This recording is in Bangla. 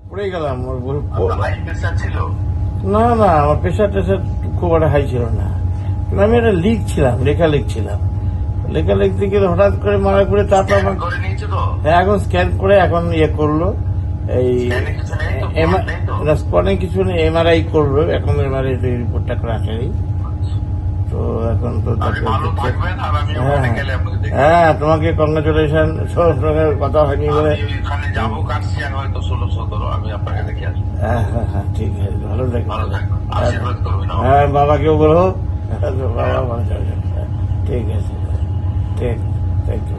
পড়ে গেলাম। হাই প্রেসার ছিল? না না, আমার প্রেশার টেশার খুব একটা হাই ছিল না। কিন্তু আমি একটা লিখছিলাম, লেখা লিখছিলাম। লেখা লিখতে গিয়ে হঠাৎ করে মারা করে তারপর স্ক্যান করে নিয়েছো তো? হ্যাঁ, এখন স্ক্যান করে এখন ইয়ে করলো। এই স্ক্যানে কিছু নেই তো? ব্লাড নেই তো? স্পনে কিছু নেই, এমআরআই করলো এখন। এমআরআই রিপোর্টটা করে আসেনি তো এখন তো আপনি ভালো থাকবেন, আর আমি ওখানে গেলে আপনাকে দেখবো। হ্যাঁ, তোমাকে কংগ্রেচুলেশন। সঙ্গে কথা হয়নি বলে। আমি ওখানে যাবো, কাটছি আর হয়তো 16-17 আমি আপনাকে দেখে আসবো। হ্যাঁ হ্যাঁ হ্যাঁ, ঠিক আছে, ভালো থাকবে। ভালো থাকবেন, আশীর্বাদ করবেন। হ্যাঁ, বাবাকেও বলো। বাবা ভালো থাকবে। ঠিক আছে, ঠিক, থ্যাংক ইউ।